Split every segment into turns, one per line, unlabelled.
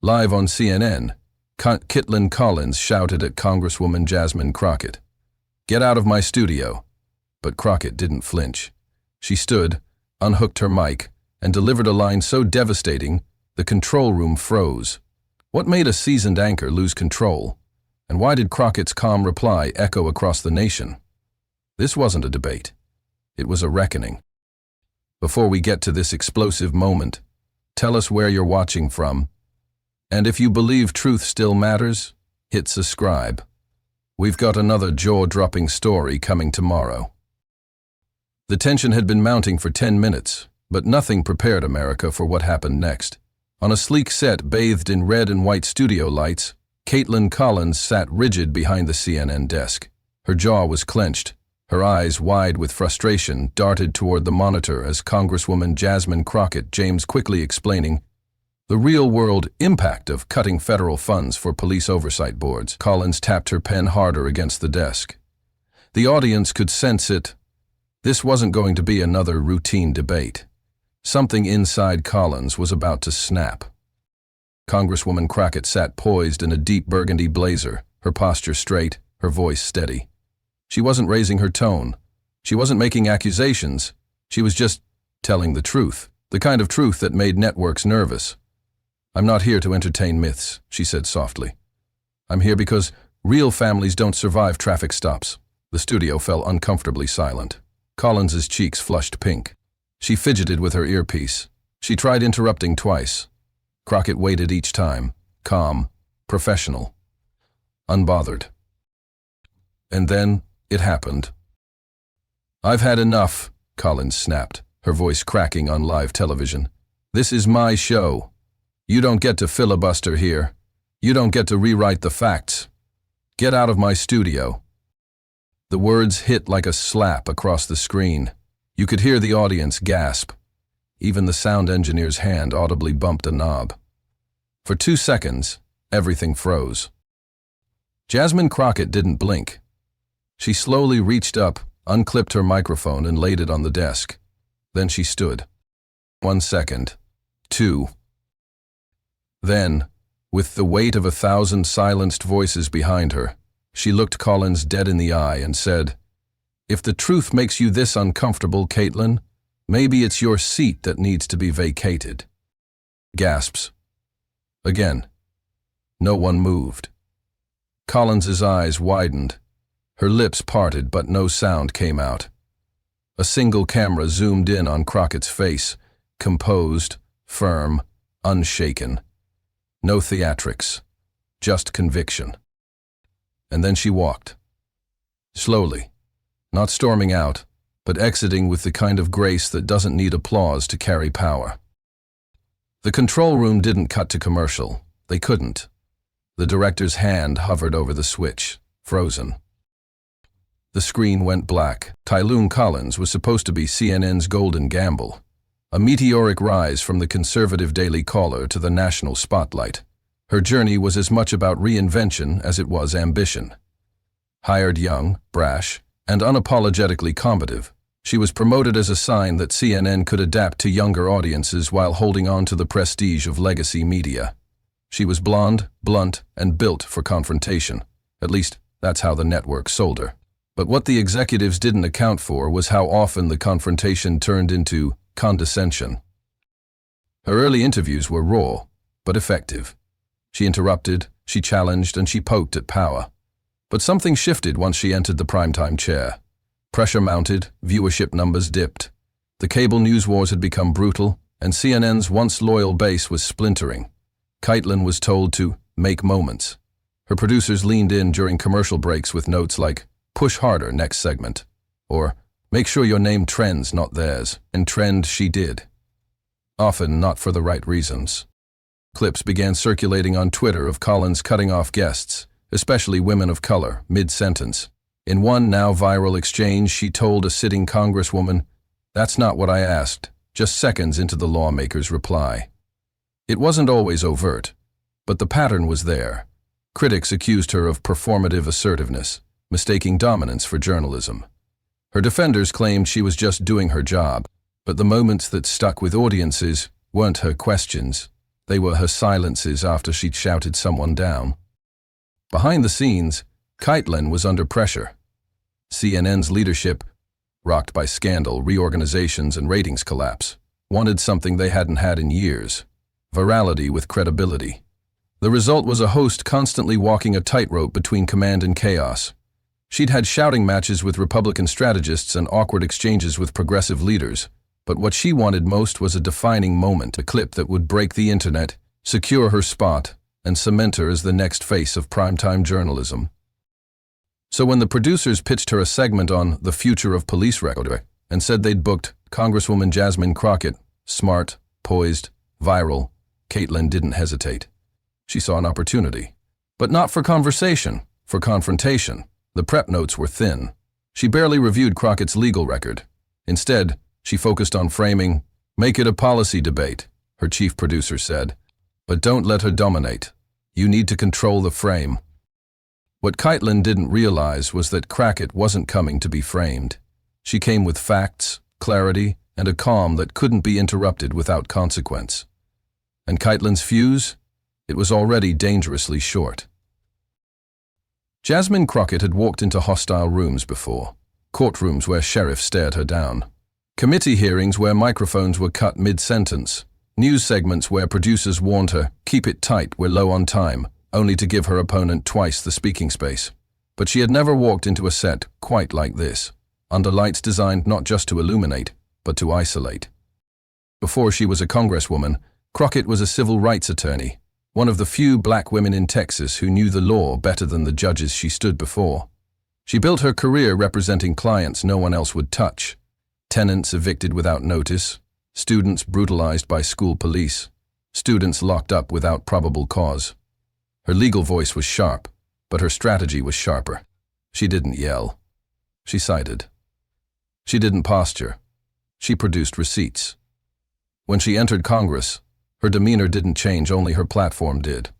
Live on CNN, Kaitlan Collins shouted at Congresswoman Jasmine Crockett, "Get out of my studio." But Crockett didn't flinch. She stood, unhooked her mic, and delivered a line so devastating the control room froze. What made a seasoned anchor lose control? And why did Crockett's calm reply echo across the nation? This wasn't a debate. It was a reckoning. Before we get to this explosive moment, tell us where you're watching from. And if you believe truth still matters, hit subscribe. We've got another jaw-dropping story coming tomorrow. The tension had been mounting for 10 minutes, but nothing prepared America for what happened next. On a sleek set bathed in red and white studio lights, Kaitlan Collins sat rigid behind the CNN desk. Her jaw was clenched. Her eyes, wide with frustration, darted toward the monitor as Congresswoman Jasmine Crockett James quickly explaining the real-world impact of cutting federal funds for police oversight boards. Collins tapped her pen harder against the desk. The audience could sense it. This wasn't going to be another routine debate. Something inside Collins was about to snap. Congresswoman Crockett sat poised in a deep burgundy blazer, her posture straight, her voice steady. She wasn't raising her tone. She wasn't making accusations. She was just telling the truth, the kind of truth that made networks nervous. "I'm not here to entertain myths," she said softly. "I'm here because real families don't survive traffic stops." The studio fell uncomfortably silent. Collins's cheeks flushed pink. She fidgeted with her earpiece. She tried interrupting twice. Crockett waited each time, calm, professional, unbothered. And then it happened. "I've had enough," Collins snapped, her voice cracking on live television. "This is my show. You don't get to filibuster here. You don't get to rewrite the facts. Get out of my studio." The words hit like a slap across the screen. You could hear the audience gasp. Even the sound engineer's hand audibly bumped a knob. For 2 seconds, everything froze. Jasmine Crockett didn't blink. She slowly reached up, unclipped her microphone, and laid it on the desk. Then she stood. 1 second. 2. Then, with the weight of 1,000 silenced voices behind her, she looked Collins dead in the eye and said, "If the truth makes you this uncomfortable, Kaitlan, maybe it's your seat that needs to be vacated." Gasps. Again. No one moved. Collins's eyes widened. Her lips parted, but no sound came out. A single camera zoomed in on Crockett's face, composed, firm, unshaken. No theatrics, just conviction. And then she walked. Slowly, not storming out, but exiting with the kind of grace that doesn't need applause to carry power. The control room didn't cut to commercial. They couldn't. The director's hand hovered over the switch, frozen. The screen went black. Kaitlan Collins was supposed to be CNN's golden gamble, a meteoric rise from the conservative Daily Caller to the national spotlight. Her journey was as much about reinvention as it was ambition. Hired young, brash, and unapologetically combative, she was promoted as a sign that CNN could adapt to younger audiences while holding on to the prestige of legacy media. She was blonde, blunt, and built for confrontation. At least, that's how the network sold her. But what the executives didn't account for was how often the confrontation turned into condescension. Her early interviews were raw, but effective. She interrupted, she challenged, and she poked at power. But something shifted once she entered the primetime chair. Pressure mounted, viewership numbers dipped. The cable news wars had become brutal, and CNN's once loyal base was splintering. Kaitlan was told to make moments. Her producers leaned in during commercial breaks with notes like, "Push harder next segment," or "Make sure your name trends, not theirs." And trend she did. Often not for the right reasons. Clips began circulating on Twitter of Collins cutting off guests, especially women of color, mid-sentence. In one now viral exchange, she told a sitting congresswoman, "That's not what I asked," just seconds into the lawmaker's reply. It wasn't always overt, but the pattern was there. Critics accused her of performative assertiveness, mistaking dominance for journalism. Her defenders claimed she was just doing her job, but the moments that stuck with audiences weren't her questions. They were her actions. They were her silences after she'd shouted someone down. Behind the scenes, Kaitlan was under pressure. CNN's leadership, rocked by scandal, reorganizations, and ratings collapse, wanted something they hadn't had in years: virality with credibility. The result was a host constantly walking a tightrope between command and chaos. She'd had shouting matches with Republican strategists and awkward exchanges with progressive leaders, but what she wanted most was a defining moment, a clip that would break the internet, secure her spot, and cement her as the next face of primetime journalism. So when the producers pitched her a segment on the future of police record and said they'd booked Congresswoman Jasmine Crockett, smart, poised, viral, Kaitlan didn't hesitate. She saw an opportunity. But not for conversation, for confrontation. The prep notes were thin. She barely reviewed Crockett's legal record. Instead, she focused on framing, "Make it a policy debate," her chief producer said. "But don't let her dominate. You need to control the frame." What Kaitlan didn't realize was that Crockett wasn't coming to be framed. She came with facts, clarity, and a calm that couldn't be interrupted without consequence. And Kaitlan's fuse? It was already dangerously short. Jasmine Crockett had walked into hostile rooms before. Courtrooms where sheriffs stared her down. Committee hearings where microphones were cut mid-sentence. News segments where producers warned her, "Keep it tight, we're low on time," only to give her opponent twice the speaking space. But she had never walked into a set quite like this, under lights designed not just to illuminate, but to isolate. Before she was a congresswoman, Crockett was a civil rights attorney, one of the few black women in Texas who knew the law better than the judges she stood before. She built her career representing clients no one else would touch: tenants evicted without notice, students brutalized by school police, students locked up without probable cause. Her legal voice was sharp, but her strategy was sharper. She didn't yell. She cited. She didn't posture. She produced receipts. When she entered Congress, her demeanor didn't change, only her platform did.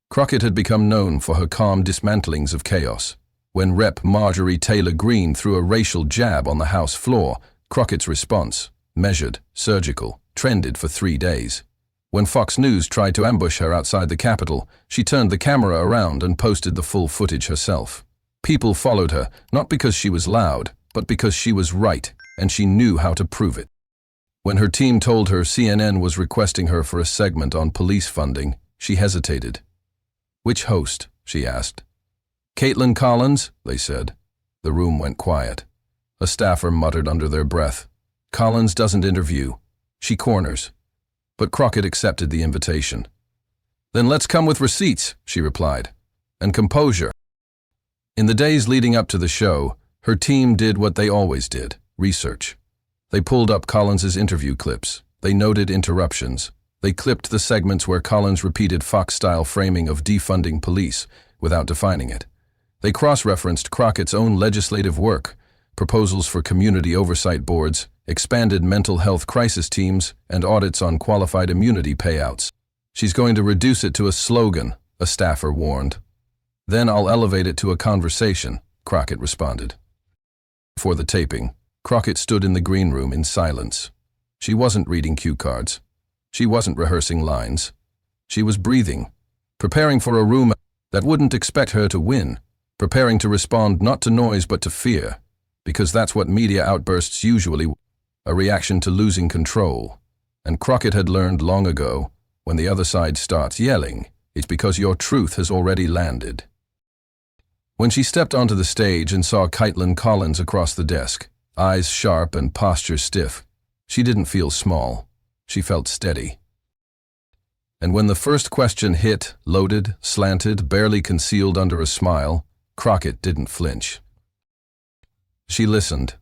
Crockett had become known for her calm dismantlings of chaos. When Rep. Marjorie Taylor Greene threw a racial jab on the House floor, Crockett's response, measured, surgical, trended for 3 days. When Fox News tried to ambush her outside the Capitol, she turned the camera around and posted the full footage herself. People followed her, not because she was loud, but because she was right, and she knew how to prove it. When her team told her CNN was requesting her for a segment on police funding, she hesitated. "Which host?" she asked. "Kaitlan Collins," they said. The room went quiet. A staffer muttered under their breath, "Collins doesn't interview. She corners." But Crockett accepted the invitation. "Then let's come with receipts," she replied, "and composure." In the days leading up to the show, her team did what they always did: research. They pulled up Collins's interview clips. They noted interruptions. They clipped the segments where Collins repeated Fox-style framing of defunding police without defining it. They cross-referenced Crockett's own legislative work, proposals for community oversight boards, expanded mental health crisis teams, and audits on qualified immunity payouts. "She's going to reduce it to a slogan," a staffer warned. "Then I'll elevate it to a conversation," Crockett responded. Before the taping, Crockett stood in the green room in silence. She wasn't reading cue cards. She wasn't rehearsing lines. She was breathing, preparing for a room that wouldn't expect her to win, preparing to respond not to noise but to fear, because that's what media outbursts usually were, a reaction to losing control. And Crockett had learned long ago, when the other side starts yelling, it's because your truth has already landed. When she stepped onto the stage and saw Kaitlan Collins across the desk, eyes sharp and posture stiff, she didn't feel small. She felt steady. And when the first question hit, loaded, slanted, barely concealed under a smile, Crockett didn't flinch. She listened.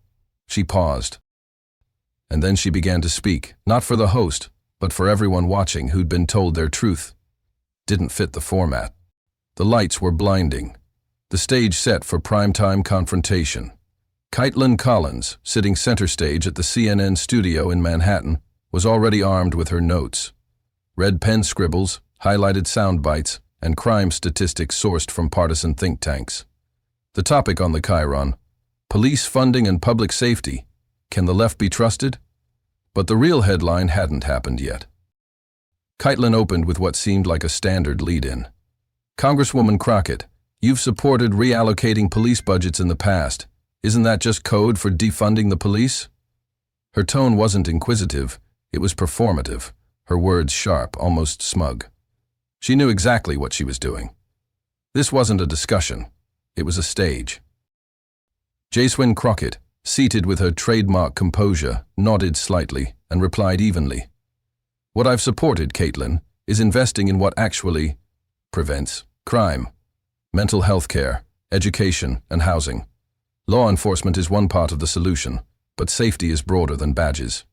She paused. And then she began to speak, not for the host, but for everyone watching who'd been told their truth didn't fit the format. The lights were blinding. The stage set for primetime confrontation. Kaitlan Collins, sitting center stage at the CNN studio in Manhattan, was already armed with her notes. Red pen scribbles, highlighted sound bites, and crime statistics sourced from partisan think tanks. The topic on the chyron: police funding and public safety. Can the left be trusted? But the real headline hadn't happened yet. Kaitlan opened with what seemed like a standard lead-in. Congresswoman Crockett, you've supported reallocating police budgets in the past. Isn't that just code for defunding the police? Her tone wasn't inquisitive, it was performative, her words sharp, almost smug. She knew exactly what she was doing. This wasn't a discussion, it was a stage. Jasmine Crockett, seated with her trademark composure, nodded slightly and replied evenly. What I've supported, Kaitlan, is investing in what actually prevents crime, mental health care, education, and housing. Law enforcement is one part of the solution, but safety is broader than badges.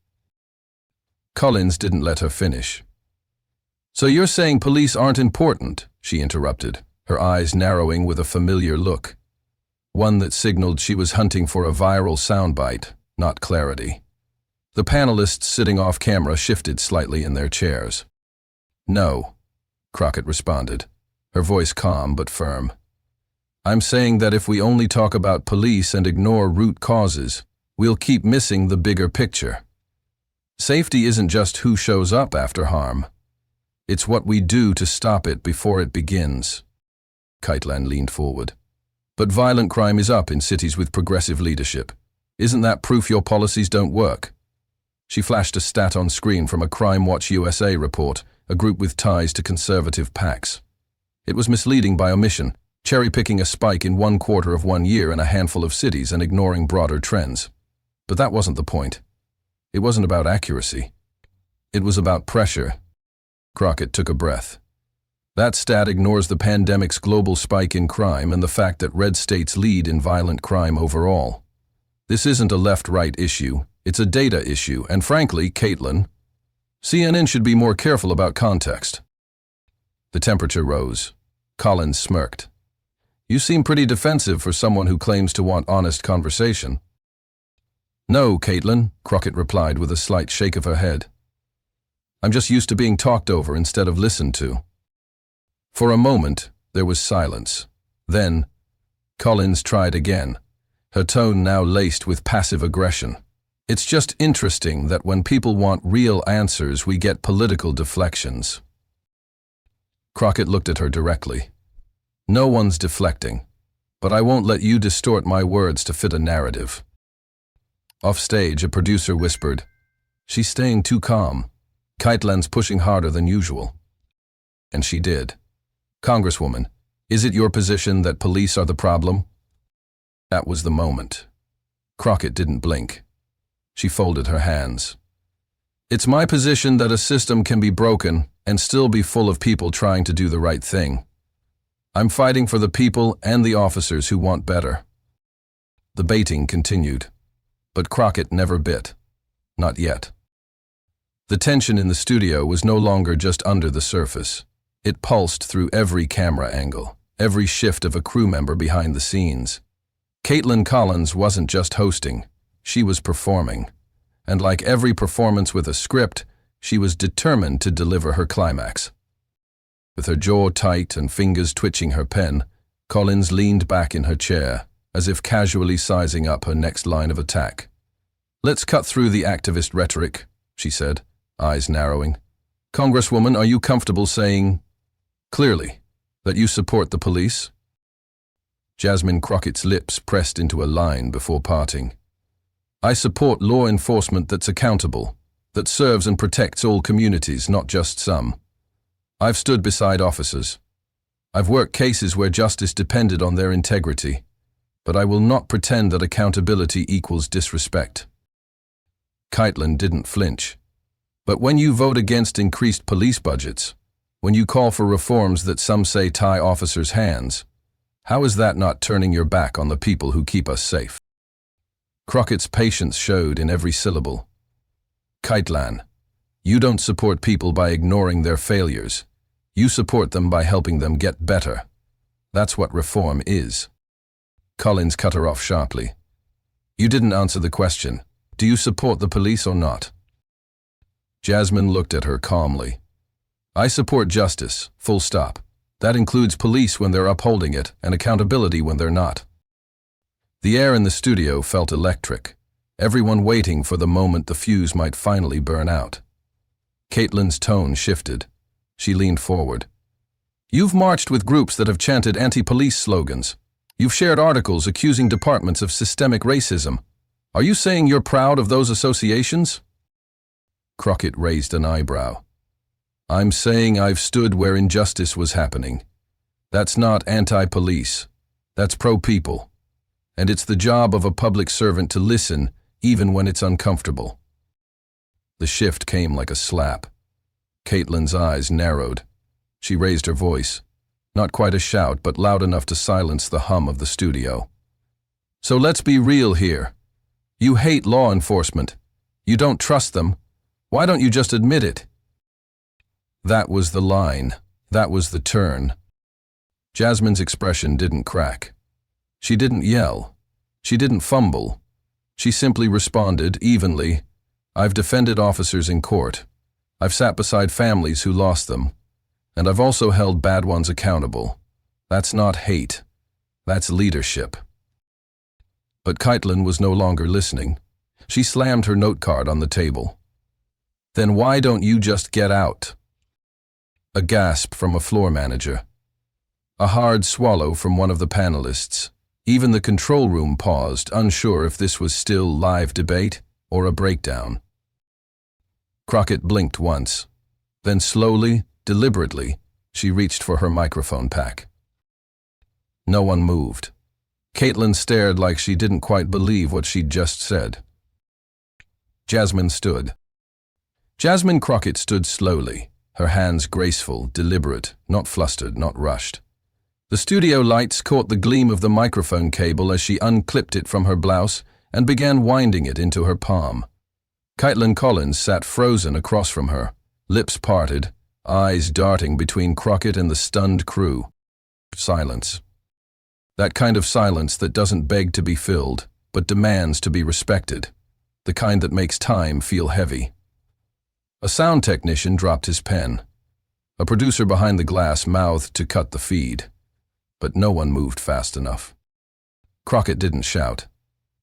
Collins didn't let her finish. So you're saying police aren't important, she interrupted, her eyes narrowing with a familiar look. One that signaled she was hunting for a viral soundbite, not clarity. The panelists sitting off camera shifted slightly in their chairs. No, Crockett responded, her voice calm but firm. I'm saying that if we only talk about police and ignore root causes, we'll keep missing the bigger picture. Safety isn't just who shows up after harm. It's what we do to stop it before it begins. Kaitlan leaned forward. But violent crime is up in cities with progressive leadership. Isn't that proof your policies don't work? She flashed a stat on screen from a Crime Watch USA report, a group with ties to conservative PACs. It was misleading by omission, cherry-picking a spike in 1/4 of 1 year in a handful of cities and ignoring broader trends. But that wasn't the point. It wasn't about accuracy. It was about pressure. Crockett took a breath. That stat ignores the pandemic's global spike in crime and the fact that red states lead in violent crime overall. This isn't a left-right issue, it's a data issue, and frankly, Kaitlan, CNN should be more careful about context. The temperature rose. Collins smirked. You seem pretty defensive for someone who claims to want honest conversation. No, Kaitlan, Crockett replied with a slight shake of her head. I'm just used to being talked over instead of listened to. For a moment, there was silence. Then, Collins tried again, her tone now laced with passive aggression. It's just interesting that when people want real answers, we get political deflections. Crockett looked at her directly. No one's deflecting, but I won't let you distort my words to fit a narrative. Offstage, a producer whispered, She's staying too calm. Kaitlan's pushing harder than usual. And she did. Congresswoman, is it your position that police are the problem? That was the moment. Crockett didn't blink. She folded her hands. It's my position that a system can be broken and still be full of people trying to do the right thing. I'm fighting for the people and the officers who want better. The baiting continued, but Crockett never bit. Not yet. The tension in the studio was no longer just under the surface. It pulsed through every camera angle, every shift of a crew member behind the scenes. Kaitlan Collins wasn't just hosting, she was performing. And like every performance with a script, she was determined to deliver her climax. With her jaw tight and fingers twitching her pen, Collins leaned back in her chair, as if casually sizing up her next line of attack. Let's cut through the activist rhetoric, she said, eyes narrowing. Congresswoman, are you comfortable saying, clearly, that you support the police? Jasmine Crockett's lips pressed into a line before parting. I support law enforcement that's accountable, that serves and protects all communities, not just some. I've stood beside officers. I've worked cases where justice depended on their integrity, but I will not pretend that accountability equals disrespect. Kaitlan didn't flinch. But when you vote against increased police budgets, when you call for reforms that some say tie officers' hands, how is that not turning your back on the people who keep us safe? Crockett's patience showed in every syllable. Kaitlan, you don't support people by ignoring their failures. You support them by helping them get better. That's what reform is. Collins cut her off sharply. You didn't answer the question. Do you support the police or not? Jasmine looked at her calmly. I support justice, full stop. That includes police when they're upholding it and accountability when they're not. The air in the studio felt electric, everyone waiting for the moment the fuse might finally burn out. Kaitlan's tone shifted, She leaned forward. You've marched with groups that have chanted anti-police slogans. You've shared articles accusing departments of systemic racism. Are you saying you're proud of those associations? Crockett raised an eyebrow. I'm saying I've stood where injustice was happening. That's not anti-police. That's pro-people. And it's the job of a public servant to listen, even when it's uncomfortable. The shift came like a slap. Kaitlan's eyes narrowed. She raised her voice. Not quite a shout, but loud enough to silence the hum of the studio. So let's be real here. You hate law enforcement. You don't trust them. Why don't you just admit it? That was the line. That was the turn. Jasmine's expression didn't crack. She didn't yell. She didn't fumble. She simply responded evenly. I've defended officers in court. I've sat beside families who lost them. And I've also held bad ones accountable. That's not hate. That's leadership. But Kaitlan was no longer listening. She slammed her note card on the table. Then why don't you just get out? A gasp from a floor manager. A hard swallow from one of the panelists. Even the control room paused, unsure if this was still live debate or a breakdown. Crockett blinked once. Then slowly, deliberately, she reached for her microphone pack. No one moved. Kaitlan stared like she didn't quite believe what she'd just said. Jasmine stood. Jasmine Crockett stood slowly, her hands graceful, deliberate, not flustered, not rushed. The studio lights caught the gleam of the microphone cable as she unclipped it from her blouse and began winding it into her palm. Kaitlan Collins sat frozen across from her, lips parted, eyes darting between Crockett and the stunned crew. Silence. That kind of silence that doesn't beg to be filled, but demands to be respected. The kind that makes time feel heavy. A sound technician dropped his pen. A producer behind the glass mouthed to cut the feed. But no one moved fast enough. Crockett didn't shout.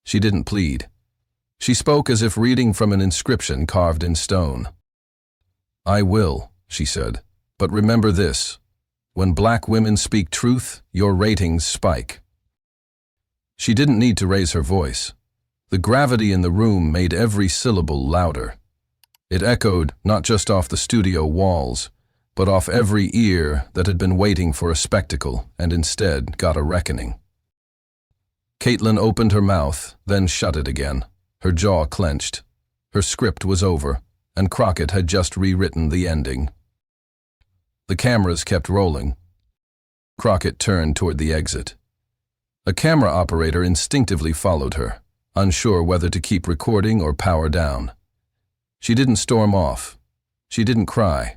She didn't plead. She spoke as if reading from an inscription carved in stone. I will, she said, but remember this. When black women speak truth, your ratings spike. She didn't need to raise her voice. The gravity in the room made every syllable louder. It echoed not just off the studio walls, but off every ear that had been waiting for a spectacle and instead got a reckoning. Kaitlan opened her mouth, then shut it again, her jaw clenched. Her script was over, and Crockett had just rewritten the ending. The cameras kept rolling. Crockett turned toward the exit. A camera operator instinctively followed her, unsure whether to keep recording or power down. She didn't storm off. She didn't cry.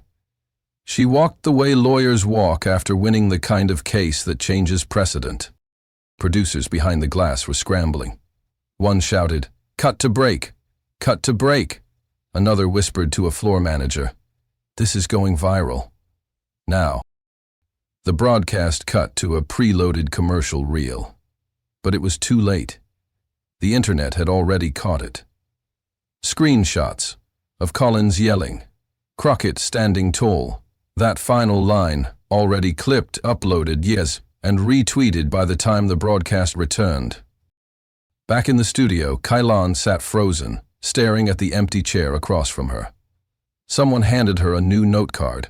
She walked the way lawyers walk after winning the kind of case that changes precedent. Producers behind the glass were scrambling. One shouted, "Cut to break! Cut to break!" Another whispered to a floor manager, "This is going viral." Now. The broadcast cut to a preloaded commercial reel. But it was too late. The internet had already caught it. Screenshots of Collins yelling, Crockett standing tall. That final line, already clipped, uploaded, yes, and retweeted by the time the broadcast returned. Back in the studio, Kaitlan sat frozen, staring at the empty chair across from her. Someone handed her a new note card.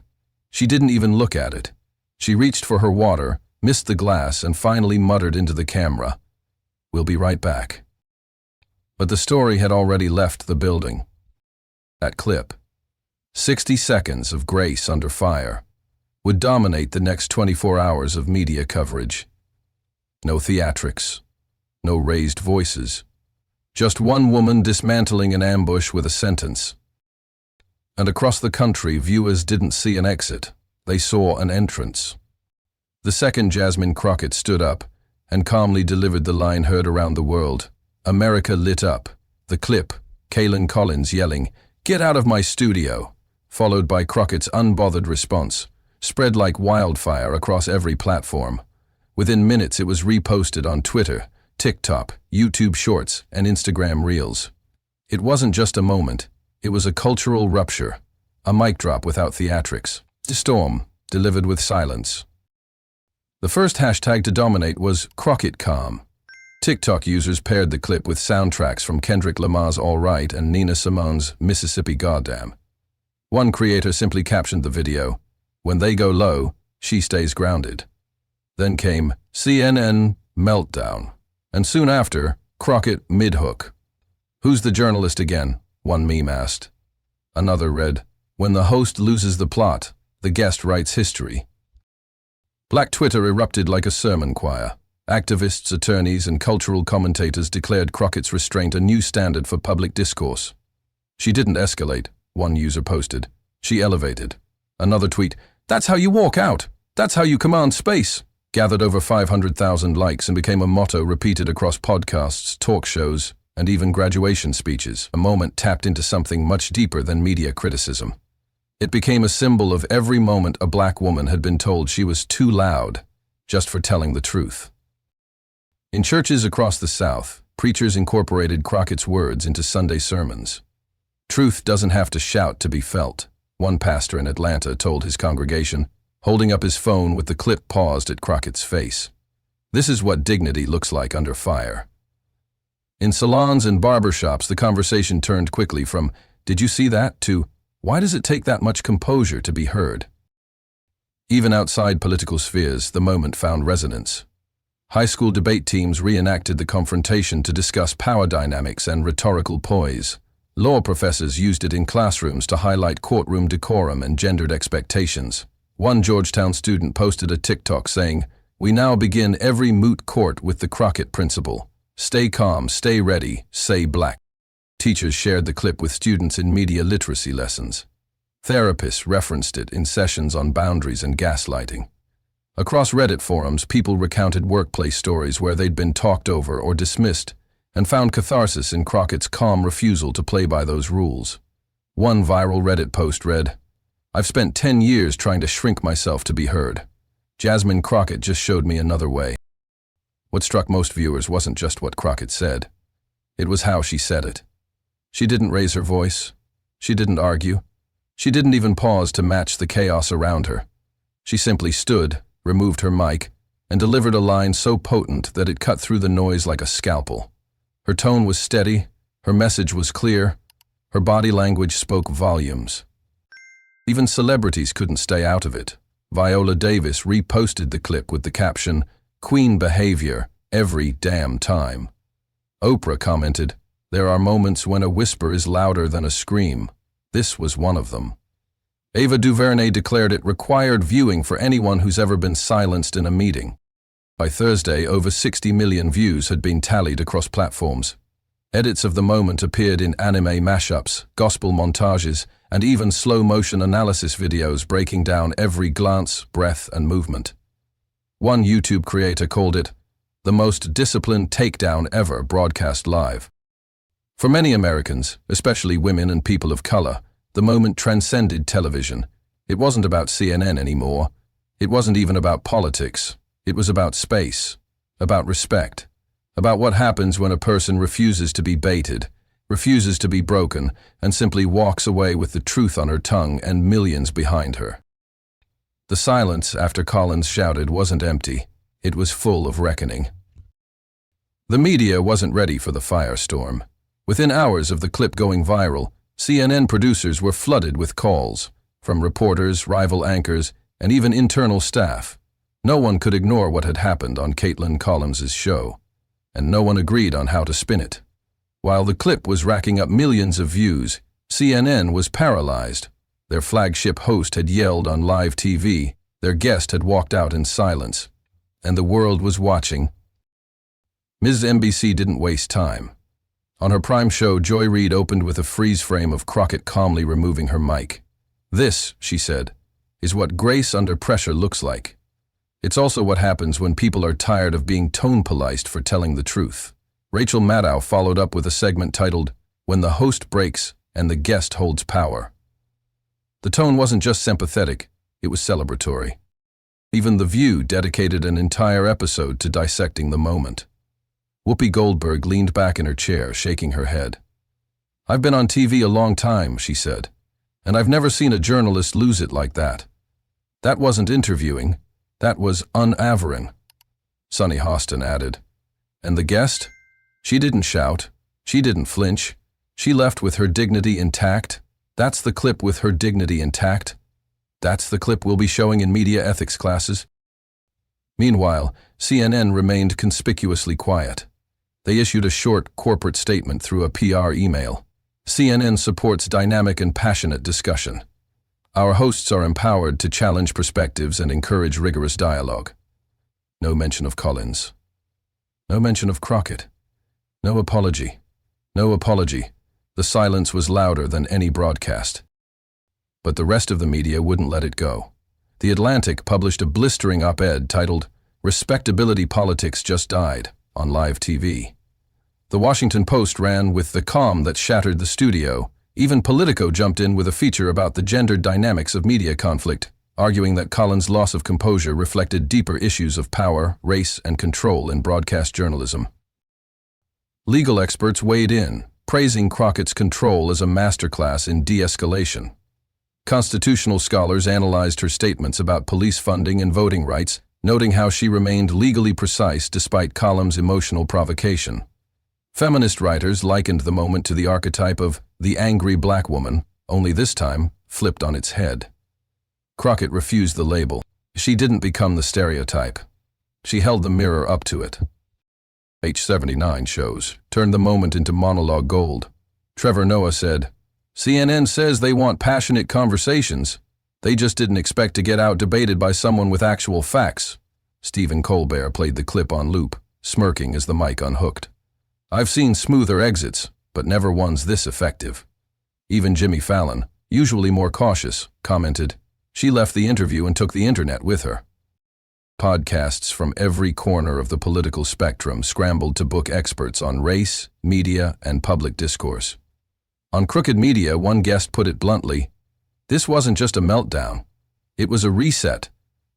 She didn't even look at it. She reached for her water, missed the glass, and finally muttered into the camera, "We'll be right back." But the story had already left the building. That clip, 60 seconds of Grace under fire, would dominate the next 24 hours of media coverage. No theatrics, no raised voices, just one woman dismantling an ambush with a sentence. And across the country, viewers didn't see an exit, they saw an entrance. The second Jasmine Crockett stood up and calmly delivered the line heard around the world. America lit up. The clip, Kaitlan Collins yelling, "Get out of my studio!" followed by Crockett's unbothered response, spread like wildfire across every platform. Within minutes it was reposted on Twitter, TikTok, YouTube Shorts, and Instagram Reels. It wasn't just a moment, it was a cultural rupture, a mic drop without theatrics. Storm, delivered with silence. The first hashtag to dominate was Crockett Calm. TikTok users paired the clip with soundtracks from Kendrick Lamar's All Right and Nina Simone's Mississippi Goddamn. One creator simply captioned the video, "When they go low, she stays grounded." Then came CNN meltdown, and soon after, Crockett mid-hook. "Who's the journalist again?" one meme asked. Another read, "When the host loses the plot, the guest writes history." Black Twitter erupted like a sermon choir. Activists, attorneys, and cultural commentators declared Crockett's restraint a new standard for public discourse. "She didn't escalate," one user posted. "She elevated." Another tweet, "That's how you walk out. That's how you command space," gathered over 500,000 likes and became a motto repeated across podcasts, talk shows, and even graduation speeches. A moment tapped into something much deeper than media criticism. It became a symbol of every moment a black woman had been told she was too loud just for telling the truth. In churches across the South, preachers incorporated Crockett's words into Sunday sermons. "Truth doesn't have to shout to be felt," one pastor in Atlanta told his congregation, holding up his phone with the clip paused at Crockett's face. "This is what dignity looks like under fire." In salons and barbershops, the conversation turned quickly from, "Did you see that?" to, "Why does it take that much composure to be heard?" Even outside political spheres, the moment found resonance. High school debate teams reenacted the confrontation to discuss power dynamics and rhetorical poise. Law professors used it in classrooms to highlight courtroom decorum and gendered expectations. One Georgetown student posted a TikTok saying, "We now begin every moot court with the Crockett principle. Stay calm, stay ready, say black." Teachers shared the clip with students in media literacy lessons. Therapists referenced it in sessions on boundaries and gaslighting. Across Reddit forums, people recounted workplace stories where they'd been talked over or dismissed and found catharsis in Crockett's calm refusal to play by those rules. One viral Reddit post read, "I've spent 10 years trying to shrink myself to be heard. Jasmine Crockett just showed me another way." What struck most viewers wasn't just what Crockett said. It was how she said it. She didn't raise her voice. She didn't argue. She didn't even pause to match the chaos around her. She simply stood, removed her mic, and delivered a line so potent that it cut through the noise like a scalpel. Her tone was steady, her message was clear, her body language spoke volumes. Even celebrities couldn't stay out of it. Viola Davis reposted the clip with the caption, "Queen behavior, every damn time." Oprah commented, "There are moments when a whisper is louder than a scream. This was one of them." Ava DuVernay declared it required viewing for anyone who's ever been silenced in a meeting. By Thursday, over 60 million views had been tallied across platforms. Edits of the moment appeared in anime mashups, gospel montages, and even slow-motion analysis videos breaking down every glance, breath, and movement. One YouTube creator called it the most disciplined takedown ever broadcast live. For many Americans, especially women and people of color, the moment transcended television. It wasn't about CNN anymore. It wasn't even about politics. It was about space, about respect, about what happens when a person refuses to be baited, refuses to be broken, and simply walks away with the truth on her tongue and millions behind her. The silence after Collins shouted wasn't empty. It was full of reckoning. The media wasn't ready for the firestorm. Within hours of the clip going viral, CNN producers were flooded with calls, from reporters, rival anchors, and even internal staff. No one could ignore what had happened on Kaitlan Collins's show, and no one agreed on how to spin it. While the clip was racking up millions of views, CNN was paralyzed. Their flagship host had yelled on live TV, their guest had walked out in silence, and the world was watching. Ms. NBC didn't waste time. On her prime show, Joy Reid opened with a freeze frame of Crockett calmly removing her mic. "This," she said, "is what grace under pressure looks like. It's also what happens when people are tired of being tone-policed for telling the truth." Rachel Maddow followed up with a segment titled, "When the host breaks and the guest holds power." The tone wasn't just sympathetic, it was celebratory. Even The View dedicated an entire episode to dissecting the moment. Whoopi Goldberg leaned back in her chair, shaking her head. "I've been on TV a long time," she said, "and I've never seen a journalist lose it like that. That wasn't interviewing. That was unavering. Sonny Hostin added. And the guest? She didn't shout. She didn't flinch. She left with her dignity intact. That's the clip with her dignity intact. That's the clip we'll be showing in media ethics classes. Meanwhile, CNN remained conspicuously quiet. They issued a short corporate statement through a PR email. CNN supports dynamic and passionate discussion. Our hosts are empowered to challenge perspectives and encourage rigorous dialogue. No mention of Collins. No mention of Crockett. No apology. No apology. The silence was louder than any broadcast. But the rest of the media wouldn't let it go. The Atlantic published a blistering op-ed titled, "Respectability Politics Just Died," on live TV. The Washington Post ran with the calm that shattered the studio. Even Politico jumped in with a feature about the gendered dynamics of media conflict, arguing that Collins' loss of composure reflected deeper issues of power, race, and control in broadcast journalism. Legal experts weighed in, praising Crockett's control as a masterclass in de-escalation. Constitutional scholars analyzed her statements about police funding and voting rights, noting how she remained legally precise despite Collins' emotional provocation. Feminist writers likened the moment to the archetype of the angry black woman, only this time flipped on its head. Crockett refused the label. She didn't become the stereotype. She held the mirror up to it. H79 shows turned the moment into monologue gold. Trevor Noah said, "CNN says they want passionate conversations. They just didn't expect to get out-debated by someone with actual facts." Stephen Colbert played the clip on loop, smirking as the mic unhooked. "I've seen smoother exits, but never ones this effective." Even Jimmy Fallon, usually more cautious, commented, "She left the interview and took the internet with her." Podcasts from every corner of the political spectrum scrambled to book experts on race, media, and public discourse. On Crooked Media, one guest put it bluntly, "This wasn't just a meltdown. It was a reset.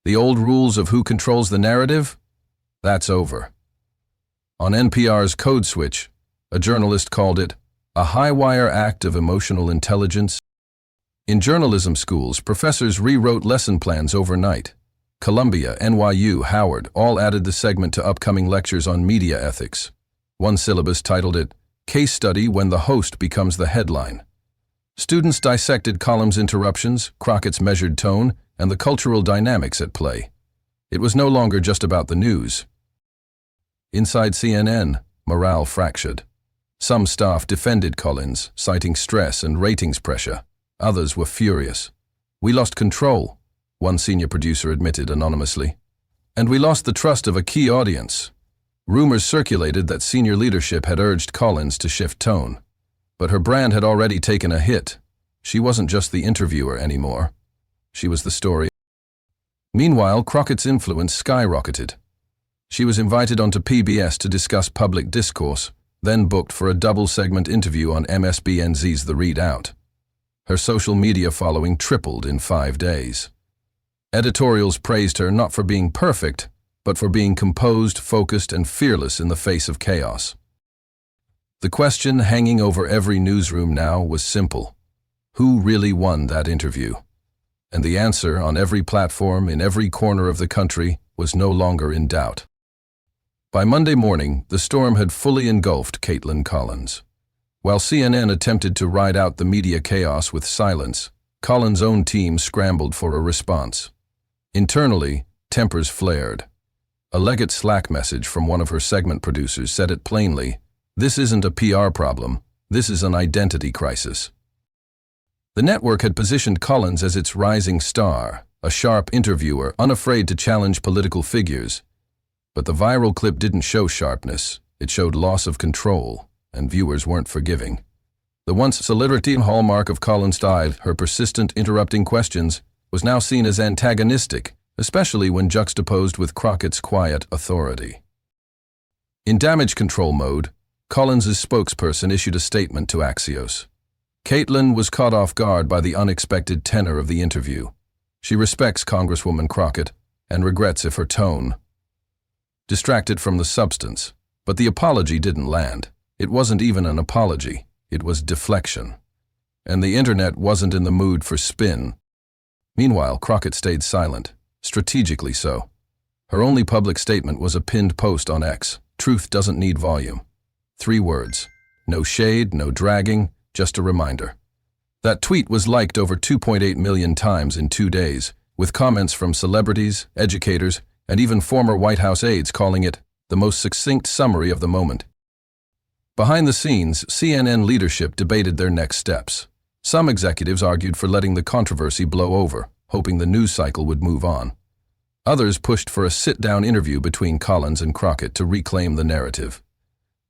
The old rules of who controls the narrative? That's over." On NPR's Code Switch, a journalist called it a high-wire act of emotional intelligence. In journalism schools, professors rewrote lesson plans overnight. Columbia, NYU, Howard all added the segment to upcoming lectures on media ethics. One syllabus titled it, "Case Study When the Host Becomes the Headline." Students dissected Collins' interruptions, Crockett's measured tone, and the cultural dynamics at play. It was no longer just about the news. Inside CNN, morale fractured. Some staff defended Collins, citing stress and ratings pressure. Others were furious. "We lost control," one senior producer admitted anonymously. "And we lost the trust of a key audience." Rumors circulated that senior leadership had urged Collins to shift tone. But her brand had already taken a hit. She wasn't just the interviewer anymore. She was the story. Meanwhile, Crockett's influence skyrocketed. She was invited onto PBS to discuss public discourse, then booked for a double-segment interview on MSNBC's The Readout. Her social media following tripled in 5 days. Editorials praised her not for being perfect, but for being composed, focused, and fearless in the face of chaos. The question hanging over every newsroom now was simple. Who really won that interview? And the answer on every platform in every corner of the country was no longer in doubt. By Monday morning, the storm had fully engulfed Kaitlan Collins. While CNN attempted to ride out the media chaos with silence, Collins' own team scrambled for a response. Internally, tempers flared. A Leggett Slack message from one of her segment producers said it plainly, "This isn't a PR problem, this is an identity crisis." The network had positioned Collins as its rising star, a sharp interviewer unafraid to challenge political figures. But the viral clip didn't show sharpness, it showed loss of control, and viewers weren't forgiving. The once celebrity hallmark of Collins' style, her persistent interrupting questions, was now seen as antagonistic, especially when juxtaposed with Crockett's quiet authority. In damage control mode, Collins' spokesperson issued a statement to Axios. Kaitlan was caught off guard by the unexpected tenor of the interview. She respects Congresswoman Crockett and regrets if her tone distracted from the substance. But the apology didn't land. It wasn't even an apology. It was deflection. And the internet wasn't in the mood for spin. Meanwhile, Crockett stayed silent, strategically so. Her only public statement was a pinned post on X. Truth doesn't need volume. 3 words. No shade, no dragging, just a reminder. That tweet was liked over 2.8 million times in 2 days, with comments from celebrities, educators, and even former White House aides calling it the most succinct summary of the moment. Behind the scenes, CNN leadership debated their next steps. Some executives argued for letting the controversy blow over, hoping the news cycle would move on. Others pushed for a sit-down interview between Collins and Crockett to reclaim the narrative.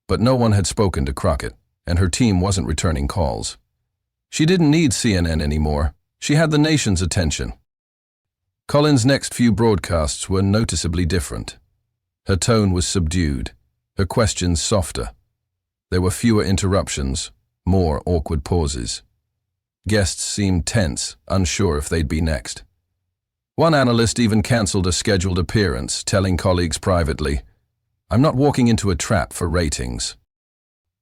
But no one had spoken to Crockett, and her team wasn't returning calls. She didn't need CNN anymore. She had the nation's attention. Collins' next few broadcasts were noticeably different. Her tone was subdued, her questions softer. There were fewer interruptions, more awkward pauses. Guests seemed tense, unsure if they'd be next. One analyst even cancelled a scheduled appearance, telling colleagues privately, "I'm not walking into a trap for ratings."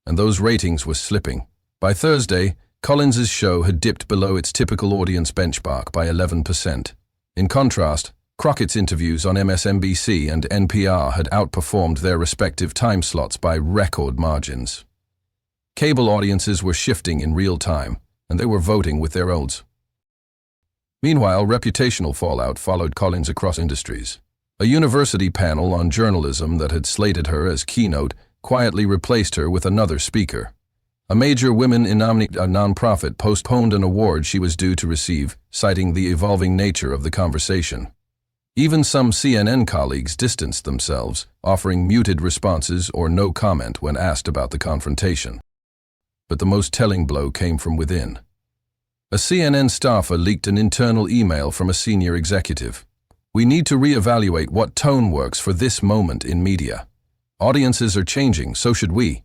And those ratings were slipping. By Thursday, Collins's show had dipped below its typical audience benchmark by 11%. In contrast, Crockett's interviews on MSNBC and NPR had outperformed their respective time slots by record margins. Cable audiences were shifting in real time, and they were voting with their oats. Meanwhile, reputational fallout followed Collins across industries. A university panel on journalism that had slated her as keynote quietly replaced her with another speaker. A major women in nonprofit postponed an award she was due to receive, citing the evolving nature of the conversation. Even some CNN colleagues distanced themselves, offering muted responses or no comment when asked about the confrontation. But the most telling blow came from within. A CNN staffer leaked an internal email from a senior executive. "We need to reevaluate what tone works for this moment in media. Audiences are changing, so should we."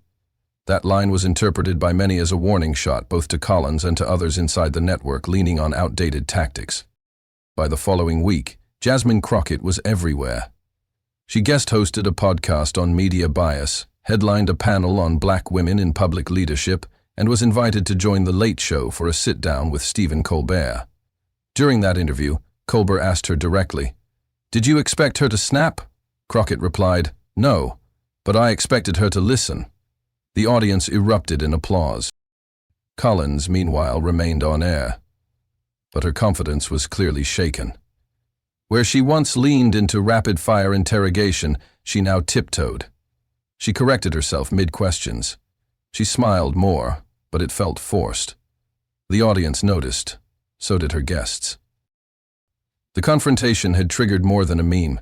That line was interpreted by many as a warning shot, both to Collins and to others inside the network leaning on outdated tactics. By the following week, Jasmine Crockett was everywhere. She guest-hosted a podcast on media bias, headlined a panel on Black women in public leadership, and was invited to join The Late Show for a sit-down with Stephen Colbert. During that interview, Colbert asked her directly, "Did you expect her to snap?" Crockett replied, "No, but I expected her to listen." The audience erupted in applause. Collins, meanwhile, remained on air. But her confidence was clearly shaken. Where she once leaned into rapid-fire interrogation, she now tiptoed. She corrected herself mid-questions. She smiled more, but it felt forced. The audience noticed. So did her guests. The confrontation had triggered more than a meme.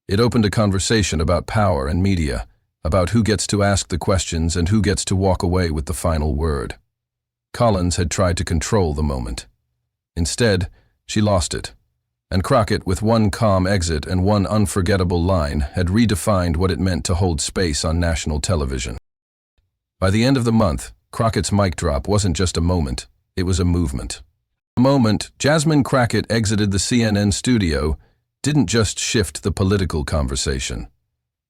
It opened a conversation about power and media, about who gets to ask the questions and who gets to walk away with the final word. Collins had tried to control the moment. Instead, she lost it. And Crockett, with one calm exit and one unforgettable line, had redefined what it meant to hold space on national television. By the end of the month, Crockett's mic drop wasn't just a moment, it was a movement. The moment Jasmine Crockett exited the CNN studio didn't just shift the political conversation.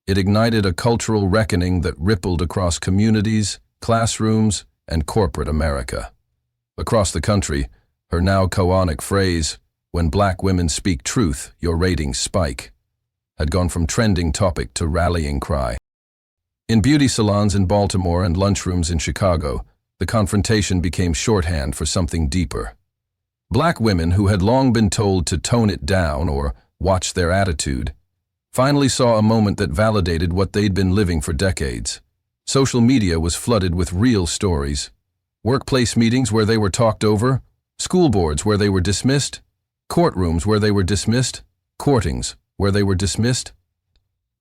It ignited a cultural reckoning that rippled across communities, classrooms, and corporate America. Across the country, her now iconic phrase, "When Black women speak truth, your ratings spike," had gone from trending topic to rallying cry. In beauty salons in Baltimore and lunchrooms in Chicago, the confrontation became shorthand for something deeper. Black women who had long been told to tone it down or watch their attitude finally saw a moment that validated what they'd been living for decades. Social media was flooded with real stories. Workplace meetings where they were talked over, school boards where they were dismissed, courtrooms where they were dismissed, courtings where they were dismissed.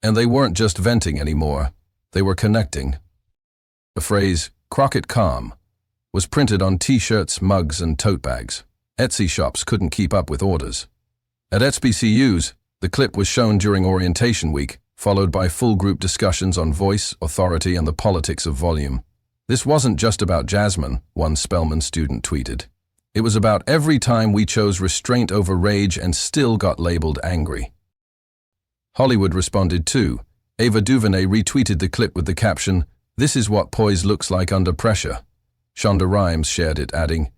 And they weren't just venting anymore, they were connecting. The phrase, "Crockett calm," was printed on t-shirts, mugs, and tote bags. Etsy shops couldn't keep up with orders. At HBCUs, the clip was shown during orientation week, followed by full group discussions on voice, authority, and the politics of volume. This wasn't just about Jasmine, one Spelman student tweeted. It was about every time we chose restraint over rage and still got labeled angry. Hollywood responded too. Ava DuVernay retweeted the clip with the caption, "This is what poise looks like under pressure." Shonda Rhimes shared it, adding,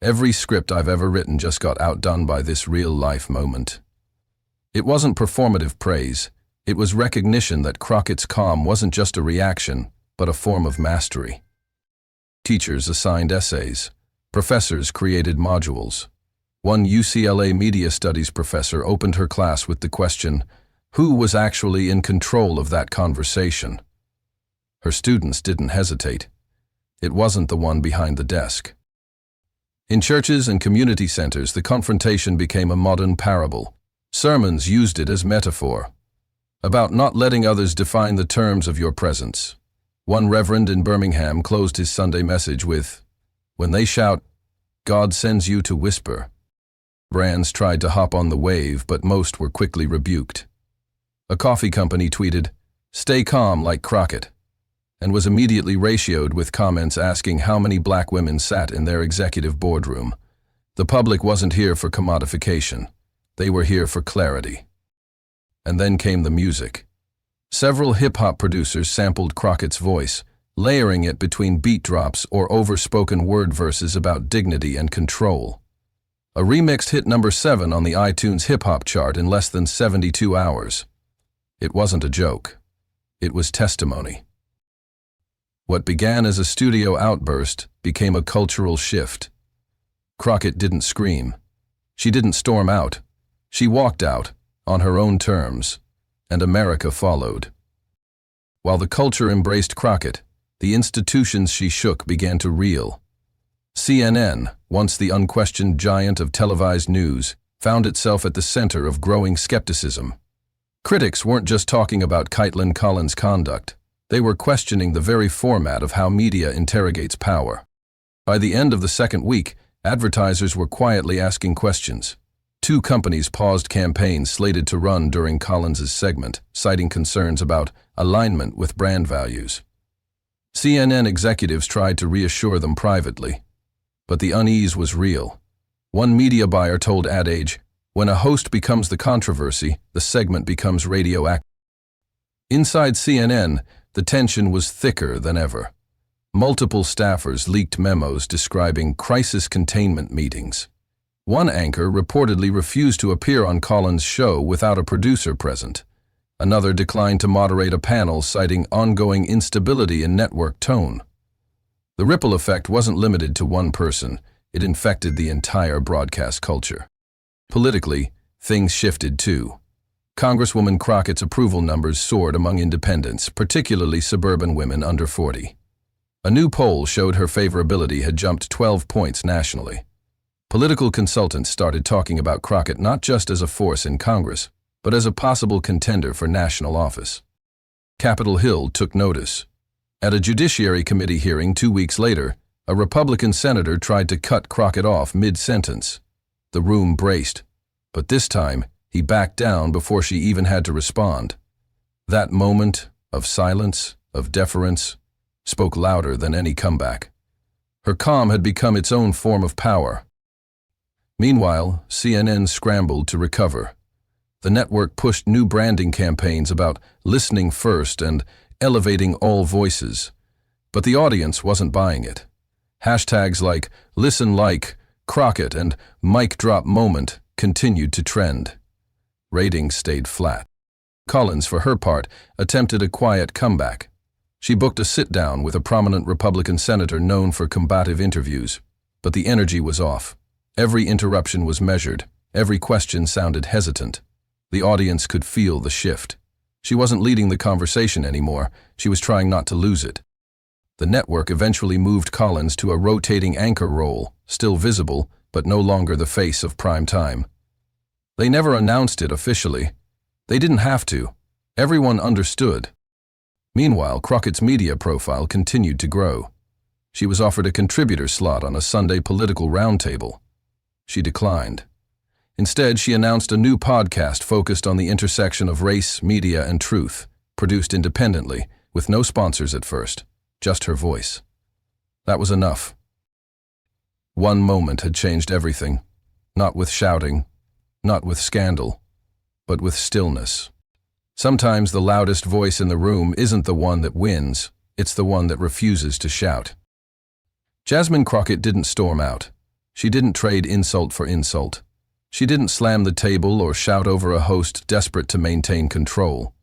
Every script I've ever written just got outdone by this real-life moment. It wasn't performative praise. It was recognition that Crockett's calm wasn't just a reaction, but a form of mastery. Teachers assigned essays. Professors created modules. One UCLA media studies professor opened her class with the question, who was actually in control of that conversation? Her students didn't hesitate. It wasn't the one behind the desk. In churches and community centers, the confrontation became a modern parable. Sermons used it as metaphor, about not letting others define the terms of your presence. One reverend in Birmingham closed his Sunday message with, "When they shout, God sends you to whisper." Brands tried to hop on the wave, but most were quickly rebuked. A coffee company tweeted, "Stay calm like Crockett," and was immediately ratioed with comments asking how many black women sat in their executive boardroom. The public wasn't here for commodification. They were here for clarity. And then came the music. Several hip-hop producers sampled Crockett's voice, layering it between beat drops or overspoken word verses about dignity and control. A remix hit number 7 on the iTunes hip-hop chart in less than 72 hours. It wasn't a joke. It was testimony. What began as a studio outburst became a cultural shift. Crockett didn't scream. She didn't storm out. She walked out, on her own terms, and America followed. While the culture embraced Crockett, the institutions she shook began to reel. CNN, once the unquestioned giant of televised news, found itself at the center of growing skepticism. Critics weren't just talking about Kaitlan Collins' conduct. They were questioning the very format of how media interrogates power. By the end of the second week, advertisers were quietly asking questions. 2 companies paused campaigns slated to run during Collins's segment, citing concerns about alignment with brand values. CNN executives tried to reassure them privately, but the unease was real. One media buyer told Ad Age, "When a host becomes the controversy, the segment becomes radioactive." Inside CNN, the tension was thicker than ever. Multiple staffers leaked memos describing crisis containment meetings. One anchor reportedly refused to appear on Collins' show without a producer present. Another declined to moderate a panel, citing ongoing instability in network tone. The ripple effect wasn't limited to one person. It infected the entire broadcast culture. Politically, things shifted too. Congresswoman Crockett's approval numbers soared among independents, particularly suburban women under 40. A new poll showed her favorability had jumped 12 points nationally. Political consultants started talking about Crockett not just as a force in Congress, but as a possible contender for national office. Capitol Hill took notice. At a Judiciary Committee hearing 2 weeks later, a Republican senator tried to cut Crockett off mid-sentence. The room braced, but this time he backed down before she even had to respond. That moment of silence, of deference, spoke louder than any comeback. Her calm had become its own form of power. Meanwhile, CNN scrambled to recover. The network pushed new branding campaigns about listening first and elevating all voices. But the audience wasn't buying it. Hashtags like "Listen Like," "Crockett," and "Mic Drop Moment" continued to trend. Ratings stayed flat. Collins, for her part, attempted a quiet comeback. She booked a sit-down with a prominent Republican senator known for combative interviews. But the energy was off. Every interruption was measured. Every question sounded hesitant. The audience could feel the shift. She wasn't leading the conversation anymore. She was trying not to lose it. The network eventually moved Collins to a rotating anchor role, still visible, but no longer the face of prime time. They never announced it officially. They didn't have to. Everyone understood. Meanwhile, Crockett's media profile continued to grow. She was offered a contributor slot on a Sunday political roundtable. She declined. Instead, she announced a new podcast focused on the intersection of race, media, and truth, produced independently, with no sponsors at first, just her voice. That was enough. One moment had changed everything, not with shouting, not with scandal, but with stillness. Sometimes the loudest voice in the room isn't the one that wins, it's the one that refuses to shout. Jasmine Crockett didn't storm out. She didn't trade insult for insult. She didn't slam the table or shout over a host desperate to maintain control.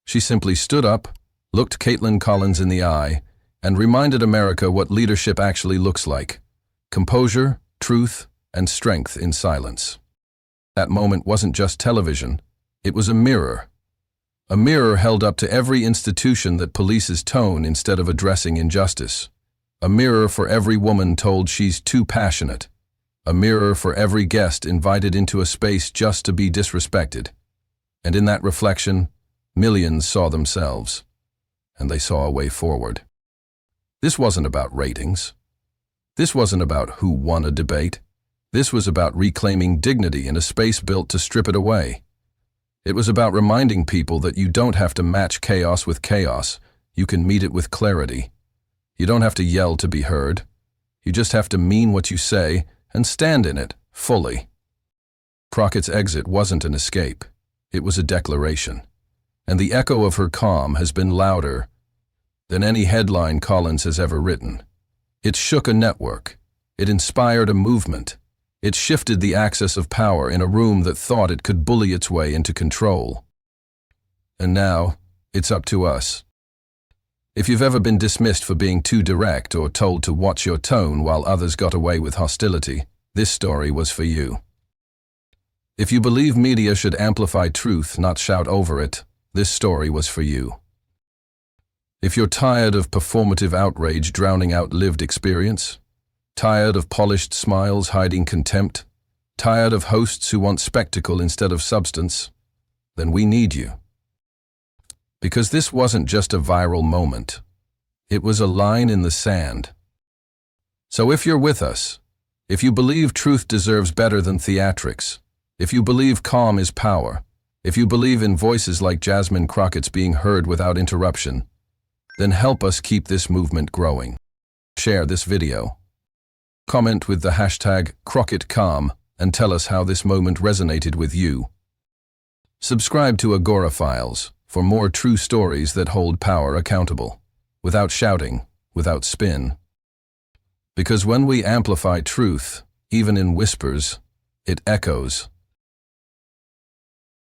She simply stood up, looked Kaitlan Collins in the eye, and reminded America what leadership actually looks like: composure, truth, and strength in silence. That moment wasn't just television, it was a mirror. A mirror held up to every institution that polices tone instead of addressing injustice. A mirror for every woman told she's too passionate. A mirror for every guest invited into a space just to be disrespected. And in that reflection, millions saw themselves. And they saw a way forward. This wasn't about ratings. This wasn't about who won a debate. This was about reclaiming dignity in a space built to strip it away. It was about reminding people that you don't have to match chaos with chaos. You can meet it with clarity. You don't have to yell to be heard. You just have to mean what you say and stand in it, fully. Crockett's exit wasn't an escape. It was a declaration. And the echo of her calm has been louder than any headline Collins has ever written. It shook a network. It inspired a movement. It shifted the axis of power in a room that thought it could bully its way into control. And now, it's up to us. If you've ever been dismissed for being too direct or told to watch your tone while others got away with hostility, this story was for you. If you believe media should amplify truth, not shout over it, this story was for you. If you're tired of performative outrage drowning out lived experience, tired of polished smiles hiding contempt, tired of hosts who want spectacle instead of substance, then we need you. Because this wasn't just a viral moment. It was a line in the sand. So if you're with us, if you believe truth deserves better than theatrics, if you believe calm is power, if you believe in voices like Jasmine Crockett's being heard without interruption, then help us keep this movement growing. Share this video. Comment with the hashtag #CrockettCalm and tell us how this moment resonated with you. Subscribe to Agora Files for more true stories that hold power accountable, without shouting, without spin. Because when we amplify truth, even in whispers, it echoes.